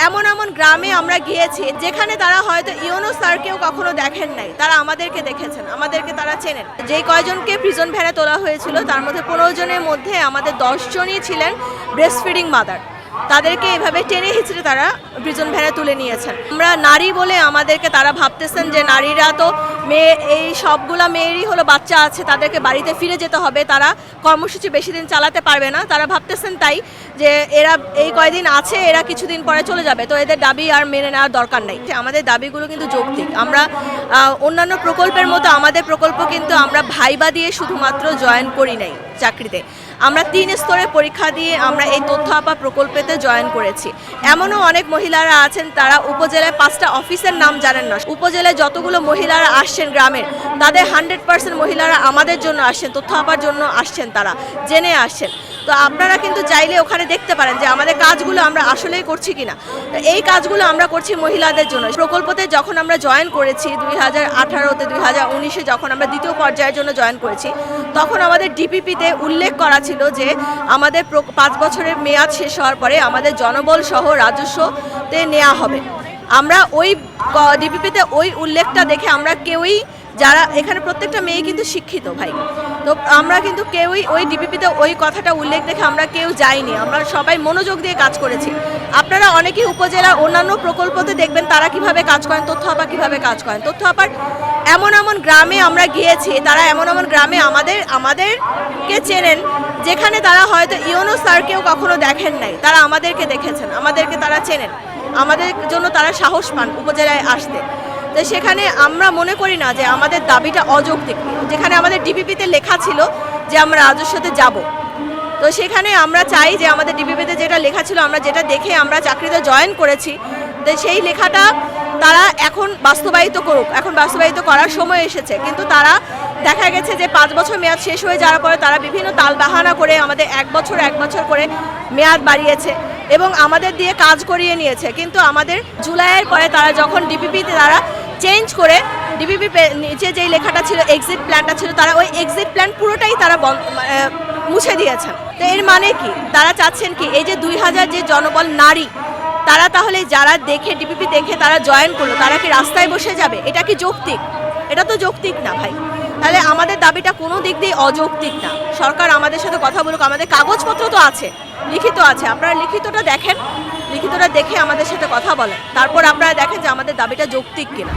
এমন এমন গ্রামে আমরা গিয়েছি যেখানে তারা হয়তো ইউনো স্যারকেও কখনো দেখেন নাই, তারা আমাদেরকে দেখেছেন, আমাদেরকে তারা চেনেন। যেই কয়জনকে প্রিজন ভ্যানে তোলা হয়েছিল তার মধ্যে 15 জনের মধ্যে আমাদের 10 জনই ছিলেন ব্রেস্ট ফিডিং মাদার। তাদেরকে এভাবে টেনে হিচড়ে তারা প্রিজন ভ্যানে তুলে নিয়েছেন। আমরা নারী বলে আমাদেরকে তারা ভাবতেছেন যে নারীরা তো মেয়ে, এই সবগুলা মেয়েরই হলো বাচ্চা আছে, তাদেরকে বাড়িতে ফিরে যেতে হবে, তারা কর্মসূচি বেশি দিন চালাতে পারবে না। তারা ভাবতেছেন তাই যে এরা এই কয়দিন আছে, এরা কিছুদিন পরে চলে যাবে, তো এদের দাবি আর মেনে নেওয়ার দরকার নেই। আমাদের দাবিগুলো কিন্তু যৌক্তিক। আমরা অন্যান্য প্রকল্পের মতো আমাদের প্রকল্প কিন্তু আমরা ভাইবা দিয়ে শুধুমাত্র জয়েন করি নাই চাকরিতে, আমরা 3 স্তরে পরীক্ষা দিয়ে আমরা এই তথ্য আপা প্রকল্পেতে জয়েন করেছি। এমনও অনেক মহিলারা আছেন তারা উপজেলায় 5টা অফিসের নাম জানেন না। উপজেলায় যতগুলো মহিলারা আসছেন গ্রামের, তাদের 100% মহিলারা আমাদের জন্য আসছেন, তথ্য আপার জন্য আসছেন, তারা জেনে আসছেন। তো আপনারা কিন্তু চাইলে ওখানে দেখতে পারেন যে আমাদের কাজগুলো আমরা আসলেই করছি কিনা। তো এই কাজগুলো আমরা করছি মহিলাদের জন্য। প্রকল্পতে যখন আমরা জয়েন করেছি 2018-তে 2019-এ যখন আমরা দ্বিতীয় পর্যায়ের জন্য জয়েন করেছি, তখন আমাদের ডিপিপিতে উল্লেখ করা ছিল যে আমাদের 5 বছরের মেয়াদ শেষ হওয়ার পরে আমাদের জনবল সহ রাজস্বতে নেওয়া হবে। আমরা ওই ডিপিপিতে ওই উল্লেখটা দেখে আমরা কেউই, যারা এখানে প্রত্যেকটা মেয়ে কিন্তু শিক্ষিত ভাই, তো আমরা কিন্তু কেউই ওই ডিপিপিতে ওই কথাটা উল্লেখ দেখে আমরা কেউ যাইনি। আমরা সবাই মনোযোগ দিয়ে কাজ করেছি। আপনারা অনেকেই উপজেলার অন্যান্য প্রকল্পতে দেখবেন তারা কিভাবে কাজ করেন, তথ্য আপা কীভাবে কাজ করেন। তথ্য আপার এমন এমন গ্রামে আমরা গিয়েছি, তারা এমন এমন গ্রামে আমাদেরকে চেনেন যেখানে তারা হয়তো ইউনো স্যারকেও কখনো দেখেন নাই, তারা আমাদেরকে দেখেছেন, আমাদেরকে তারা চেনেন, আমাদের জন্য তারা সাহস পান উপজেলায় আসতে। তো সেখানে আমরা মনে করি না যে আমাদের দাবিটা অযৌক্তিক। যেখানে আমাদের ডিপিপিতে লেখা ছিল যে আমরা রাজস্বতে যাব, তো সেখানে আমরা চাই যে আমাদের ডিপিপিতে যেটা লেখা ছিল, আমরা যেটা দেখে আমরা চাকরিতে জয়েন করেছি, তো সেই লেখাটা তারা এখন বাস্তবায়িত করুক। এখন বাস্তবায়িত করার সময় এসেছে, কিন্তু তারা দেখা গেছে যে 5 বছর মেয়াদ শেষ হয়ে যাওয়ার পরে তারা বিভিন্ন তালবাহানা করে আমাদের 1 বছর করে মেয়াদ বাড়িয়েছে এবং আমাদের দিয়ে কাজ করিয়ে নিয়েছে। কিন্তু আমাদের জুলাইয়ের পরে তারা যখন ডিপিপিতে তারা চেঞ্জ করে, ডিপিপি নিচে যেই লেখাটা ছিল এক্সিট প্ল্যানটা ছিল, তারা ওই এক্সিট প্ল্যান পুরোটাই তারা মুছে দিয়েছেন। তো এর মানে কি, তারা চাচ্ছেন কি, এই যে 2000 যে জনবল নারী, তারা তাহলে যারা দেখে ডিপিপি দেখে তারা জয়েন করলো, তারা কি রাস্তায় বসে যাবে? এটা কি যৌক্তিক? এটা তো যৌক্তিক না ভাই। তাহলে আমাদের দাবিটা কোনো দিক দিয়ে অযৌক্তিক না। সরকার আমাদের সাথে কথা বলুক, আমাদের কাগজপত্র তো আছে, লিখিত আছে, আপনারা লিখিতটা দেখেন, লিখিতটা দেখে আমাদের সাথে কথা বলেন, তারপর আপনারা দেখেন যে আমাদের দাবিটা যৌক্তিক কিনা।